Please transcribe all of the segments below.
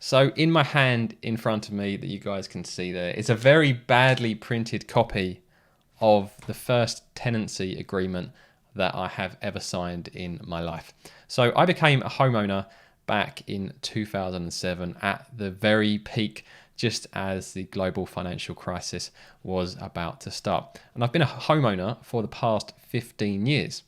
So in my hand in front of me that you guys can see there, it's a very badly printed copy of the first tenancy agreement that I have ever signed in my life. So I became a homeowner back in 2007 at the very peak, just as the global financial crisis was about to start. And I've been a homeowner for the past 15 years.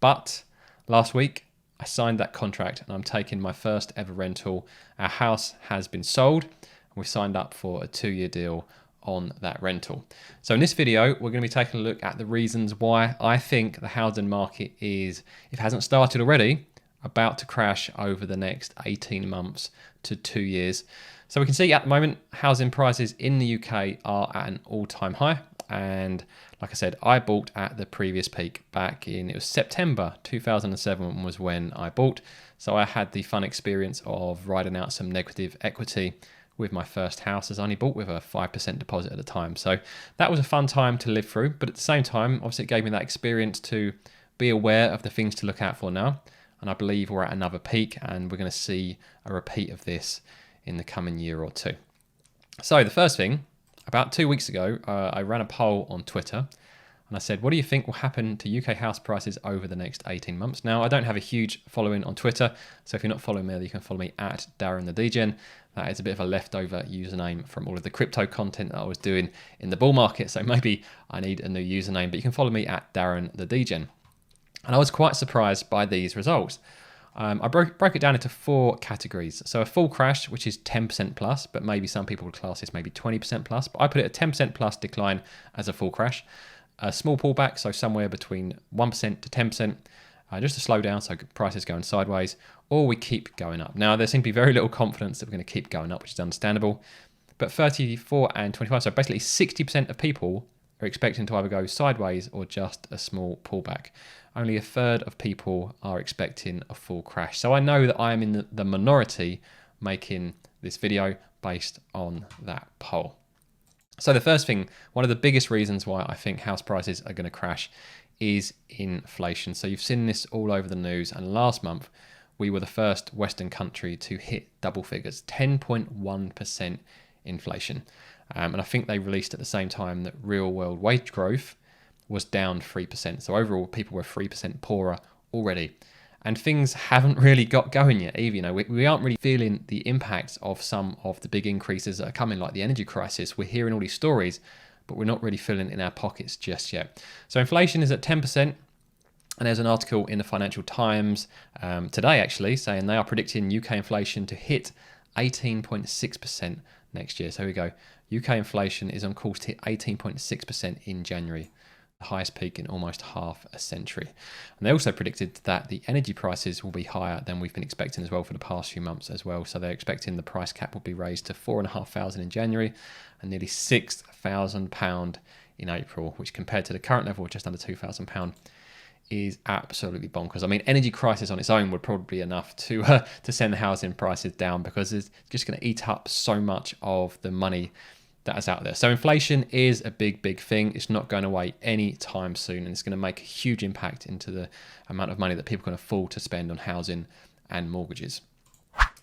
But last week, I signed that contract and I'm taking my first ever rental. Our house has been sold and we've signed up for a 2-year deal on that rental. So in this video, we're going to be taking a look at the reasons why I think the housing market is, if it hasn't started already, about to crash over the next 18 months to 2 years. So we can see at the moment, housing prices in the UK are at an all-time high. And like I said, I bought at the previous peak back in, it was September 2007 was when I bought. So I had the fun experience of riding out some negative equity with my first house, as I only bought with a 5% deposit at the time. So that was a fun time to live through. But at the same time, obviously it gave me that experience to be aware of the things to look out for now. And I believe we're at another peak and we're going to see a repeat of this in the coming year or two. So the first thing, about 2 weeks ago, I ran a poll on Twitter and I said, what do you think will happen to UK house prices over the next 18 months? Now, I don't have a huge following on Twitter, so if you're not following me, you can follow me at Darren the Degen. That is a bit of a leftover username from all of the crypto content that I was doing in the bull market, so maybe I need a new username, but you can follow me at Darren the Degen. And I was quite surprised by these results. I broke it down into 4 categories. So a full crash, which is 10% plus, but maybe some people would class this maybe 20% plus, but I put it a 10% plus decline as a full crash. A small pullback, so somewhere between 1% to 10%, just a slowdown, so prices going sideways, or we keep going up. Now, there seems to be very little confidence that we're going to keep going up, which is understandable, but 34 and 25, so basically 60% of people are expecting to either go sideways or just a small pullback. Only a third of people are expecting a full crash. So I know that I am in the minority making this video based on that poll. So the first thing, one of the biggest reasons why I think house prices are going to crash is inflation. So you've seen this all over the news, and last month we were the first Western country to hit double figures, 10.1% inflation. And I think they released at the same time that real world wage growth was down 3%. So overall, people were 3% poorer already. And things haven't really got going yet either. You know, we aren't really feeling the impacts of some of the big increases that are coming, like the energy crisis. We're hearing all these stories, but we're not really feeling it in our pockets just yet. So inflation is at 10%. And there's an article in the Financial Times today, actually, saying they are predicting UK inflation to hit 18.6% next year. So here we go. UK inflation is on course to hit 18.6% in January, the highest peak in almost half a century. And they also predicted that the energy prices will be higher than we've been expecting as well for the past few months as well. So they're expecting the price cap will be raised to £4,500 in January and nearly £6,000 in April, which compared to the current level of just under £2,000 is absolutely bonkers. I mean, energy crisis on its own would probably be enough to send the housing prices down, because it's just going to eat up so much of the money that is out there. So inflation is a big thing. It's not going away anytime soon, and it's going to make a huge impact into the amount of money that people can afford to spend on housing and mortgages.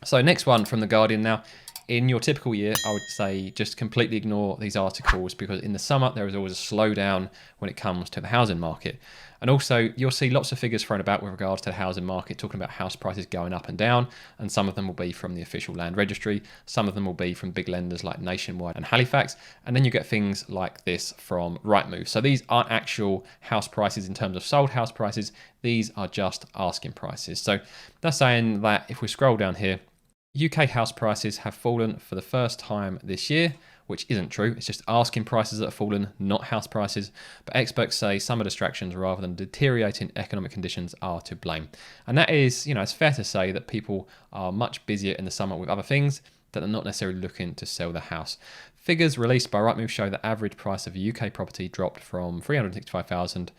So next one from The Guardian. Now, in your typical year, I would say just completely ignore these articles, because in the summer there is always a slowdown when it comes to the housing market. And also you'll see lots of figures thrown about with regards to the housing market, talking about house prices going up and down, and some of them will be from the official land registry, some of them will be from big lenders like Nationwide and Halifax, and then you get things like this from Rightmove. So these aren't actual house prices in terms of sold house prices, these are just asking prices. So that's saying that if we scroll down here, UK house prices have fallen for the first time this year, which isn't true. It's just asking prices that have fallen, not house prices. But experts say summer distractions rather than deteriorating economic conditions are to blame. And that is, it's fair to say that people are much busier in the summer with other things that are not necessarily looking to sell the house. Figures released by Rightmove show the average price of a UK property dropped from $365,000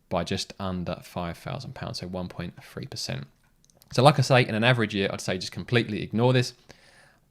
by just under £5,000, so 1.3%. So like I say, in an average year, I'd say just completely ignore this.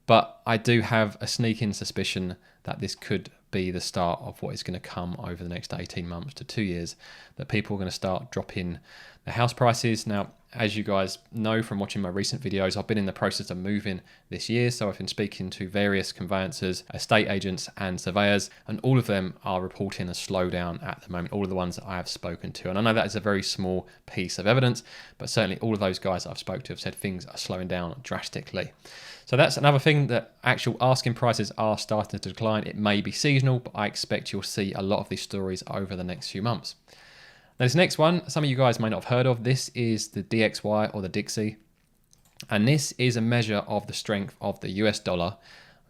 But I do have a sneaking suspicion that this could be the start of what is going to come over the next 18 months to 2 years, that people are going to start dropping their house prices. Now, As you guys know from watching my recent videos, I've been in the process of moving this year. So I've been speaking to various conveyancers, estate agents and surveyors, and all of them are reporting a slowdown at the moment, all of the ones that I have spoken to. And I know that is a very small piece of evidence, but certainly all of those guys that I've spoken to have said things are slowing down drastically. So that's another thing, that actual asking prices are starting to decline. It may be seasonal, but I expect you'll see a lot of these stories over the next few months. Now, this next one, some of you guys may not have heard of. This is the DXY or the Dixie. And this is a measure of the strength of the US dollar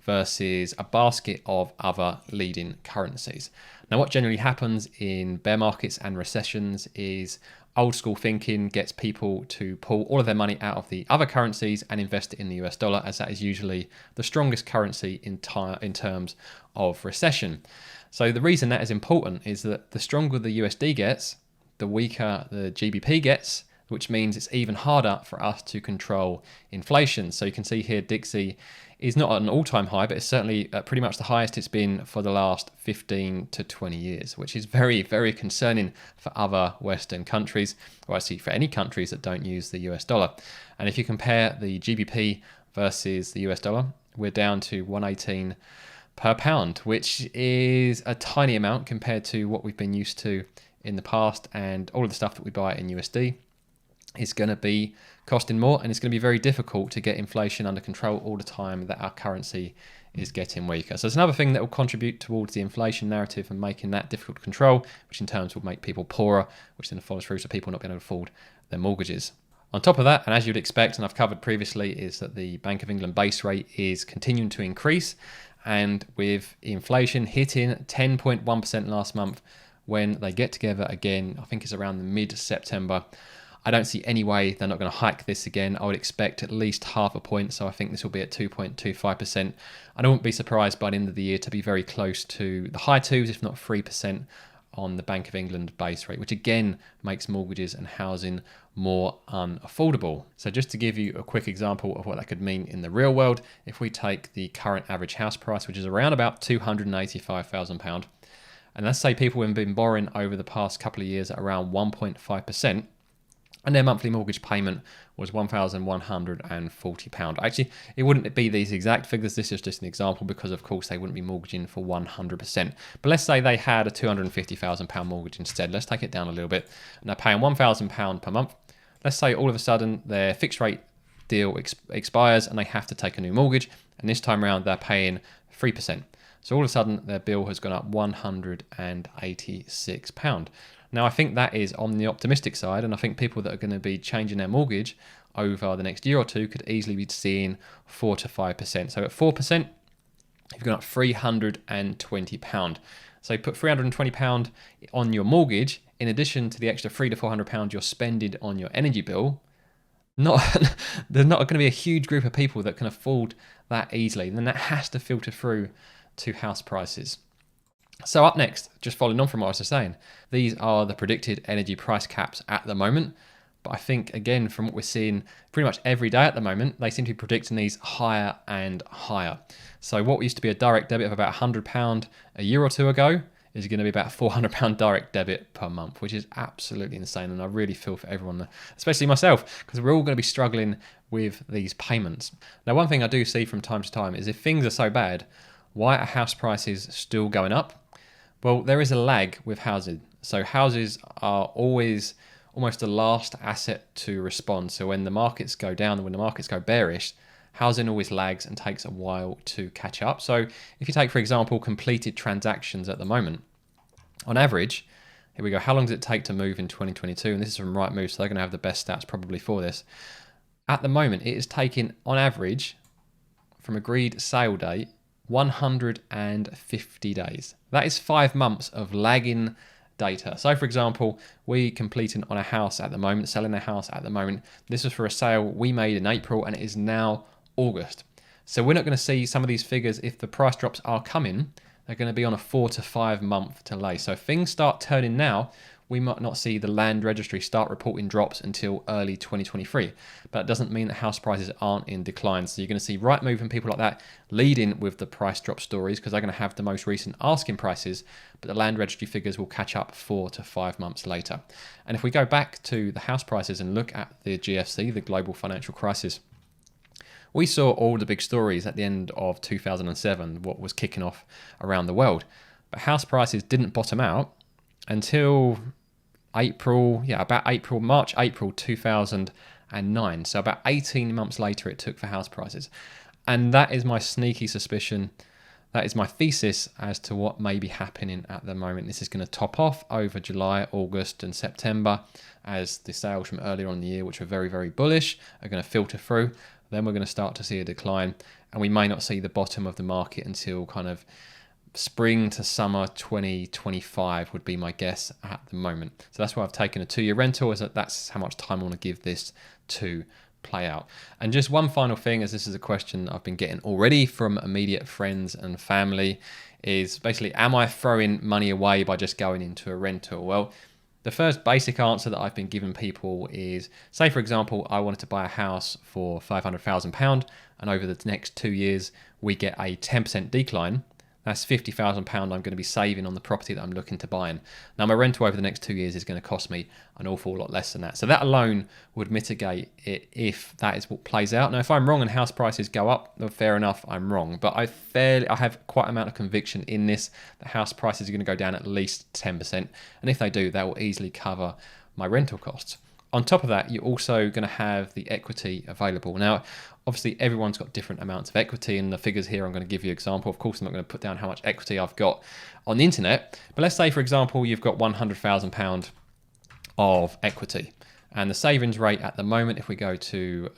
versus a basket of other leading currencies. Now, what generally happens in bear markets and recessions is old school thinking gets people to pull all of their money out of the other currencies and invest it in the US dollar, as that is usually the strongest currency in terms of recession. So the reason that is important is that the stronger the USD gets, the weaker the GBP gets, which means it's even harder for us to control inflation. So you can see here, Dixie is not at an all-time high, but it's certainly pretty much the highest it's been for the last 15 to 20 years, which is very, very concerning for other Western countries, or actually for any countries that don't use the US dollar. And if you compare the GBP versus the US dollar, we're down to 118 per pound, which is a tiny amount compared to what we've been used to in the past, and all of the stuff that we buy in USD is going to be costing more, and it's going to be very difficult to get inflation under control all the time that our currency is getting weaker. So it's another thing that will contribute towards the inflation narrative and making that difficult to control, which in turn will make people poorer, which then follows through to people not being able to afford their mortgages. On top of that, and as you'd expect, and I've covered previously, is that the Bank of England base rate is continuing to increase, and with inflation hitting 10.1% last month, when they get together again, I think it's around the mid-September, I don't see any way they're not going to hike this again. I would expect at least half a point, so I think this will be at 2.25%. And I wouldn't be surprised by the end of the year to be very close to the high twos, if not 3%, on the Bank of England base rate, which again makes mortgages and housing more unaffordable. So just to give you a quick example of what that could mean in the real world, if we take the current average house price, which is around about £285,000, and let's say people have been borrowing over the past couple of years at around 1.5%, and their monthly mortgage payment was £1,140. Actually, it wouldn't be these exact figures. This is just an example because, of course, they wouldn't be mortgaging for 100%. But let's say they had a £250,000 mortgage instead. Let's take it down a little bit. And they're paying £1,000 per month. Let's say all of a sudden their fixed rate deal expires and they have to take a new mortgage. And this time around, they're paying 3%. So all of a sudden, their bill has gone up £186. Now, I think that is on the optimistic side, and I think people that are going to be changing their mortgage over the next year or two could easily be seeing 4 to 5%. So at 4%, you've gone up £320. So put £320 on your mortgage, in addition to the extra £300 to £400 you're spending on your energy bill. There's not going to be a huge group of people that can afford that easily, and then that has to filter through to house prices. So up next, just following on from what I was saying, these are the predicted energy price caps at the moment. But I think, again, from what we're seeing pretty much every day at the moment, they seem to be predicting these higher and higher. So what used to be a direct debit of about £100 a year or two ago is going to be about £400 direct debit per month, which is absolutely insane. And I really feel for everyone, especially myself, because we're all going to be struggling with these payments. Now, one thing I do see from time to time is if things are so bad, why are house prices still going up? Well, there is a lag with housing. So houses are always almost the last asset to respond. So when the markets go down and when the markets go bearish, housing always lags and takes a while to catch up. So if you take, for example, completed transactions at the moment, on average, here we go, how long does it take to move in 2022? And this is from Rightmove, so they're going to have the best stats probably for this. At the moment, it is taking, on average, from agreed sale date, 150 days. That is 5 months of lagging data. So for example, we completing on a house at the moment, selling a house at the moment. This was for a sale we made in April and it is now August. So we're not going to see some of these figures if the price drops are coming. They're going to be on a 4 to 5 month delay. So if things start turning now, we might not see the land registry start reporting drops until early 2023. But it doesn't mean that house prices aren't in decline. So you're going to see Rightmove and people like that leading with the price drop stories because they're going to have the most recent asking prices, but the land registry figures will catch up 4 to 5 months later. And if we go back to the house prices and look at the GFC, the global financial crisis, we saw all the big stories at the end of 2007, what was kicking off around the world. But house prices didn't bottom out until March, April 2009. So about 18 months later it took for house prices. And that is my sneaky suspicion. That is my thesis as to what may be happening at the moment. This is going to top off over July, August and September as the sales from earlier on in the year, which were very, very bullish, are going to filter through. Then we're going to start to see a decline, and we may not see the bottom of the market until kind of spring to summer 2025 would be my guess at the moment. So that's why I've taken a 2-year rental, is that's how much time I want to give this to play out. And just one final thing, as this is a question I've been getting already from immediate friends and family, is basically, am I throwing money away by just going into a rental? Well, the first basic answer that I've been giving people is, say for example, I wanted to buy a house for £500,000 and over the next 2 years we get a 10% decline. That's £50,000 I'm going to be saving on the property that I'm looking to buy in. Now my rental over the next 2 years is going to cost me an awful lot less than that. So that alone would mitigate it if that is what plays out. Now if I'm wrong and house prices go up, then fair enough, I'm wrong. But I have quite an amount of conviction in this that house prices are going to go down at least 10%. And if they do, that will easily cover my rental costs. On top of that, you're also going to have the equity available. Now, obviously, everyone's got different amounts of equity, and the figures here I'm going to give you an example. Of course, I'm not going to put down how much equity I've got on the internet, but let's say, for example, you've got £100,000 of equity, and the savings rate at the moment, if we go to,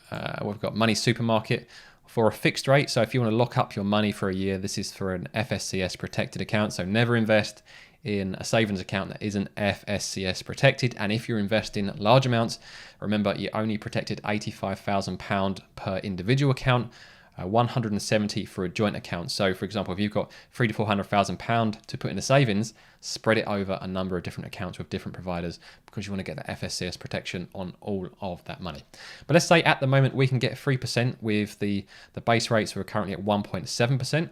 we've got Money Supermarket for a fixed rate. So if you want to lock up your money for a year, this is for an FSCS protected account. So never invest in a savings account that isn't FSCS protected. And if you're investing large amounts, remember you're only protected £85,000 per individual account, 170 for a joint account. So for example, if you've got £300,000 to £400,000 to put in a savings, spread it over a number of different accounts with different providers because you want to get the FSCS protection on all of that money. But let's say at the moment we can get 3% with the base rates. We're currently at 1.7%.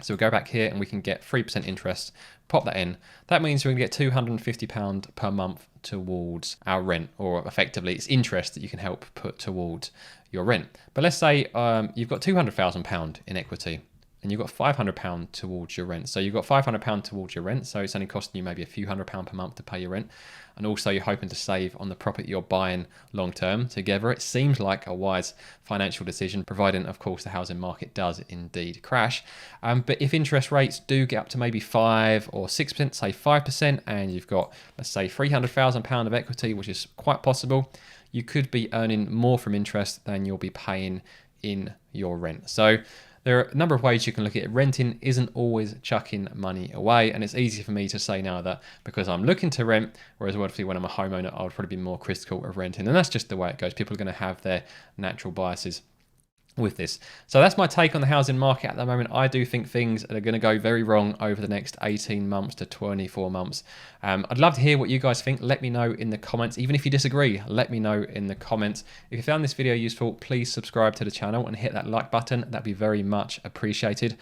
So we'll go back here and we can get 3% interest, pop that in. That means we're going to get £250 per month towards our rent, or effectively it's interest that you can help put towards your rent. But let's say you've got £200,000 in equity and you've got £500 towards your rent. So you've got £500 towards your rent. So it's only costing you maybe a few £100 per month to pay your rent. And also you're hoping to save on the property you're buying long term. Together, it seems like a wise financial decision, providing, of course, the housing market does indeed crash. But if interest rates do get up to maybe 5 or 6%, say 5%, and you've got, let's say, £300,000 of equity, which is quite possible, you could be earning more from interest than you'll be paying in your rent. So there are a number of ways you can look at it. Renting isn't always chucking money away, and it's easy for me to say now that because I'm looking to rent, whereas obviously when I'm a homeowner, I would probably be more critical of renting, and that's just the way it goes. People are going to have their natural biases with this. So that's my take on the housing market at the moment. I do think things are going to go very wrong over the next 18 months to 24 months. I'd love to hear what you guys think. Let me know in the comments. Even if you disagree, let me know in the comments. If you found this video useful, please subscribe to the channel and hit that like button. That'd be very much appreciated.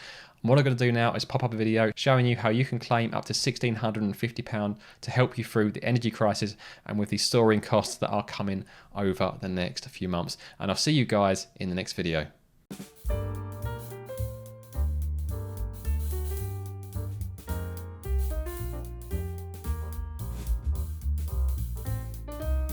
And what I'm going to do now is pop up a video showing you how you can claim up to £1,650 to help you through the energy crisis and with the soaring costs that are coming over the next few months. And I'll see you guys in the next video.